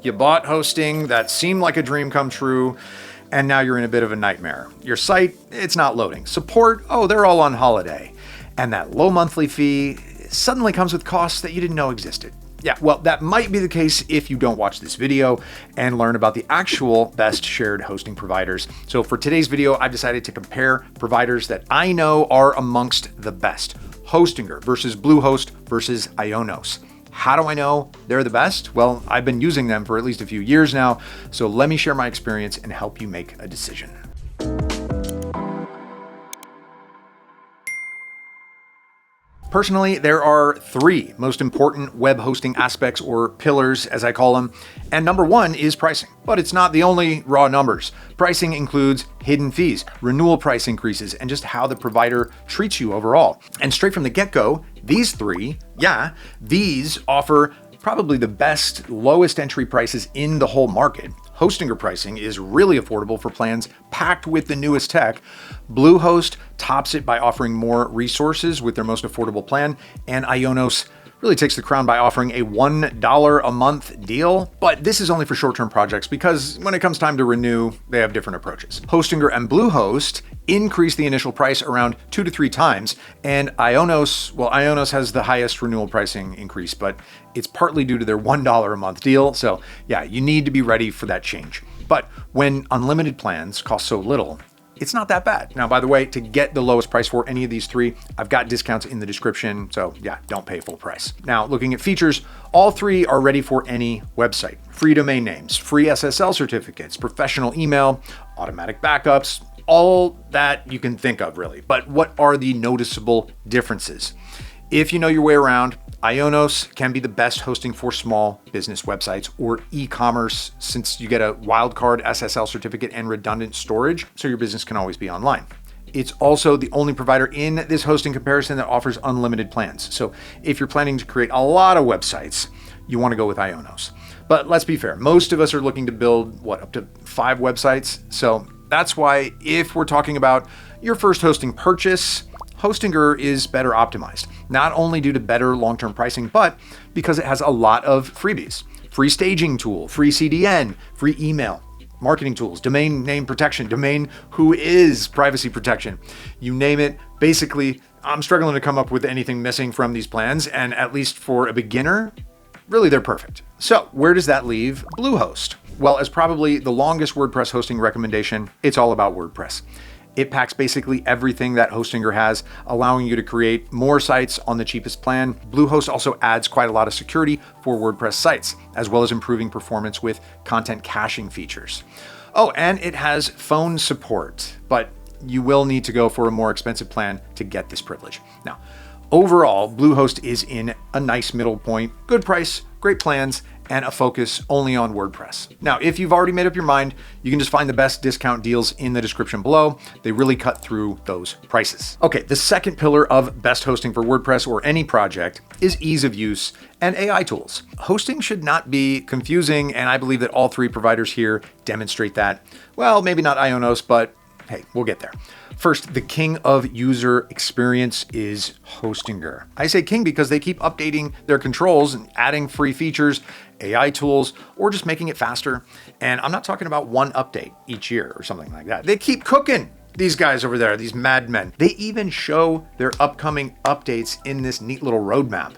You bought hosting that seemed like a dream come true, and now you're in a bit of a nightmare. Your site, it's not loading. Support, oh, they're all on holiday. And that low monthly fee suddenly comes with costs that you didn't know existed. Yeah, well, that might be the case if you don't watch this video and learn about the actual best shared hosting providers. So for today's video, I've decided to compare providers that I know are amongst the best. Hostinger versus Bluehost versus IONOS. How do I know they're the best? Well, I've been using them for at least a few years now, so let me share my experience and help you make a decision. Personally, there are three most important web hosting aspects, or pillars as I call them, and number one is pricing. But it's not the only raw numbers. Pricing includes hidden fees, renewal price increases, and just how the provider treats you overall. And straight from the get-go, these three, these offer probably the best, lowest entry prices in the whole market. Hostinger pricing is really affordable for plans packed with the newest tech. Bluehost tops it by offering more resources with their most affordable plan, and IONOS really takes the crown by offering a $1 a month deal. But this is only for short-term projects because when it comes time to renew, they have different approaches. Hostinger and Bluehost increase the initial price around 2 to 3 times, and IONOS has the highest renewal pricing increase, but it's partly due to their $1 a month deal. So yeah, you need to be ready for that change. But when unlimited plans cost so little, it's not that bad. Now, by the way, to get the lowest price for any of these three, I've got discounts in the description, so yeah, don't pay full price. Now, looking at features, all three are ready for any website. Free domain names, free SSL certificates, professional email, automatic backups, all that you can think of really. But what are the noticeable differences? If you know your way around, IONOS can be the best hosting for small business websites or e-commerce, since you get a wildcard SSL certificate and redundant storage, so your business can always be online. It's also the only provider in this hosting comparison that offers unlimited plans. So if you're planning to create a lot of websites, you want to go with IONOS. But let's be fair, most of us are looking to build, up to 5 websites? So that's why if we're talking about your first hosting purchase, Hostinger is better optimized, not only due to better long-term pricing, but because it has a lot of freebies. Free staging tool, free CDN, free email, marketing tools, domain name protection, domain whois privacy protection, you name it. Basically, I'm struggling to come up with anything missing from these plans, and at least for a beginner, really they're perfect. So where does that leave Bluehost? Well, as probably the longest WordPress hosting recommendation, it's all about WordPress. It packs basically everything that Hostinger has, allowing you to create more sites on the cheapest plan. Bluehost also adds quite a lot of security for WordPress sites, as well as improving performance with content caching features. Oh, and it has phone support, but you will need to go for a more expensive plan to get this privilege. Now, overall, Bluehost is in a nice middle point, good price, great plans, and a focus only on WordPress. Now, if you've already made up your mind, you can just find the best discount deals in the description below. They really cut through those prices. Okay, the second pillar of best hosting for WordPress or any project is ease of use and AI tools. Hosting should not be confusing, and I believe that all three providers here demonstrate that. Well, maybe not IONOS, but hey, we'll get there. First, the king of user experience is Hostinger. I say king because they keep updating their controls and adding free features, AI tools, or just making it faster. And I'm not talking about one update each year or something like that. They keep cooking, these guys over there, these madmen. They even show their upcoming updates in this neat little roadmap.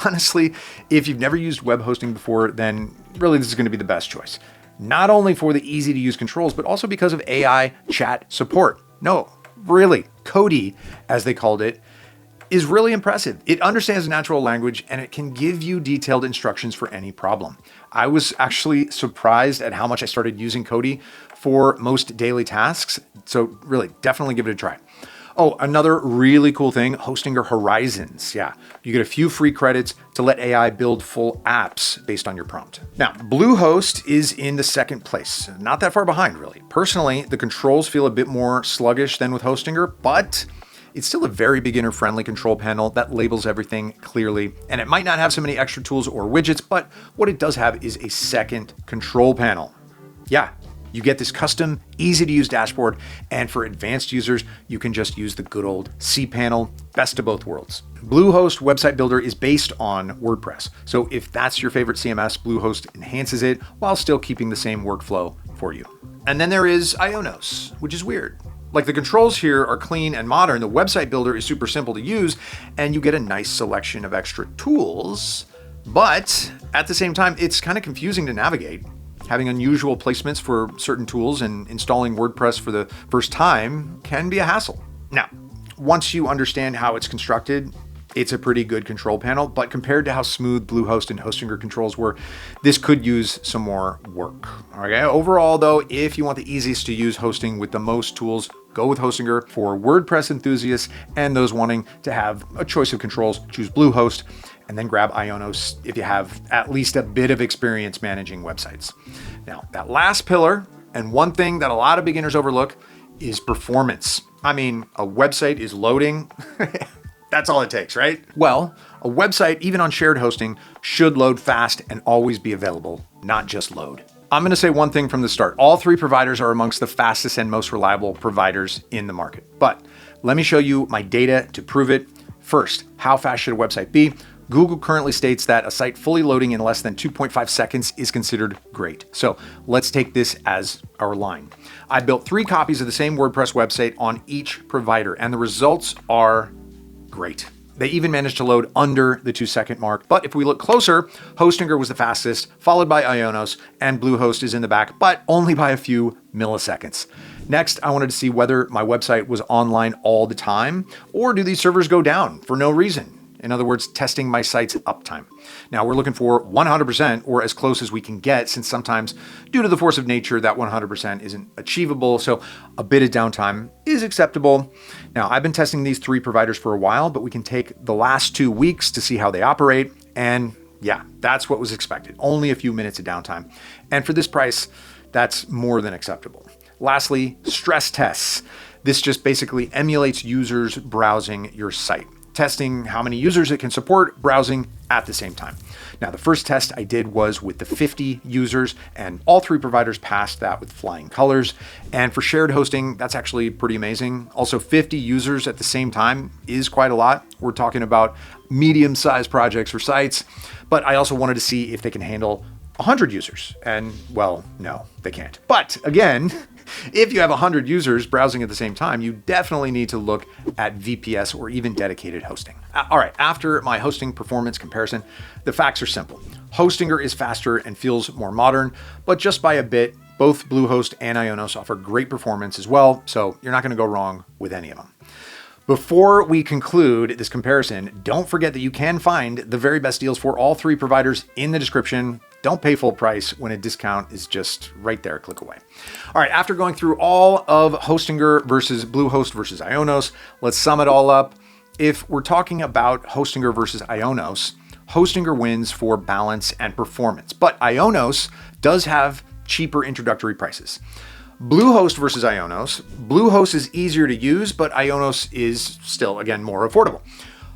Honestly, if you've never used web hosting before, then really this is going to be the best choice. Not only for the easy to use controls, but also because of AI chat support. No, really, Cody, as they called it, is really impressive. It understands natural language and it can give you detailed instructions for any problem. I was actually surprised at how much I started using Cody for most daily tasks. So really, definitely give it a try. Oh, another really cool thing, Hostinger Horizons. Yeah, you get a few free credits to let AI build full apps based on your prompt. Now, Bluehost is in the second place, not that far behind really. Personally, the controls feel a bit more sluggish than with Hostinger, but it's still a very beginner-friendly control panel that labels everything clearly, and it might not have so many extra tools or widgets, but what it does have is a second control panel. Yeah, You get this custom, easy to use dashboard, and for advanced users, you can just use the good old cPanel, best of both worlds. Bluehost Website Builder is based on WordPress. So if that's your favorite CMS, Bluehost enhances it while still keeping the same workflow for you. And then there is IONOS, which is weird. Like the controls here are clean and modern. The website builder is super simple to use, and you get a nice selection of extra tools. But at the same time, it's kind of confusing to navigate. Having unusual placements for certain tools and installing WordPress for the first time can be a hassle. Now, once you understand how it's constructed, it's a pretty good control panel, but compared to how smooth Bluehost and Hostinger controls were, this could use some more work. Okay. Overall though, if you want the easiest to use hosting with the most tools, go with Hostinger. For WordPress enthusiasts and those wanting to have a choice of controls, choose Bluehost, and then grab IONOS if you have at least a bit of experience managing websites. Now, that last pillar, and one thing that a lot of beginners overlook, is performance. I mean, a website is loading. That's all it takes, right? Well, a website, even on shared hosting, should load fast and always be available, not just load. I'm going to say one thing from the start. All three providers are amongst the fastest and most reliable providers in the market. But let me show you my data to prove it. First, how fast should a website be? Google currently states that a site fully loading in less than 2.5 seconds is considered great. So let's take this as our line. I built 3 copies of the same WordPress website on each provider, and the results are great. They even managed to load under the 2-second mark. But if we look closer, Hostinger was the fastest, followed by IONOS, and Bluehost is in the back, but only by a few milliseconds. Next, I wanted to see whether my website was online all the time, or do these servers go down for no reason? In other words, testing my site's uptime. Now we're looking for 100% or as close as we can get, since sometimes due to the force of nature, that 100% isn't achievable. So a bit of downtime is acceptable. Now I've been testing these 3 providers for a while, but we can take the last 2 weeks to see how they operate. And yeah, that's what was expected. Only a few minutes of downtime. And for this price, that's more than acceptable. Lastly, stress tests. This just basically emulates users browsing your site, testing how many users it can support browsing at the same time. Now, the first test I did was with the 50 users, and all 3 providers passed that with flying colors. And for shared hosting, that's actually pretty amazing. Also, 50 users at the same time is quite a lot. We're talking about medium-sized projects for sites, but I also wanted to see if they can handle 100 users. And well, no, they can't. But again, if you have 100 users browsing at the same time, you definitely need to look at VPS or even dedicated hosting. All right, after my hosting performance comparison, the facts are simple. Hostinger is faster and feels more modern, but just by a bit. Both Bluehost and IONOS offer great performance as well, so you're not going to go wrong with any of them. Before we conclude this comparison, don't forget that you can find the very best deals for all 3 providers in the description. Don't pay full price when a discount is just right there, click away. All right, after going through all of Hostinger versus Bluehost versus IONOS, let's sum it all up. If we're talking about Hostinger versus IONOS, Hostinger wins for balance and performance, but IONOS does have cheaper introductory prices. Bluehost versus IONOS. Bluehost is easier to use, but IONOS is still, again, more affordable.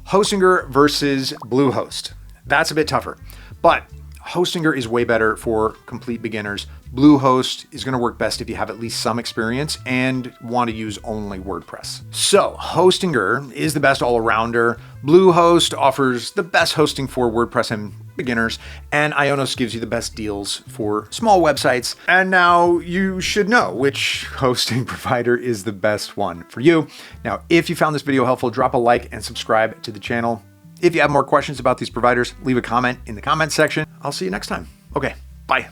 Hostinger versus Bluehost. That's a bit tougher, but Hostinger is way better for complete beginners. Bluehost is going to work best if you have at least some experience and want to use only WordPress. So Hostinger is the best all-arounder. Bluehost offers the best hosting for WordPress and beginners, and IONOS gives you the best deals for small websites. And now you should know which hosting provider is the best one for you. Now, if you found this video helpful, drop a like and subscribe to the channel. If you have more questions about these providers, leave a comment in the comment section. I'll see you next time. Okay, bye.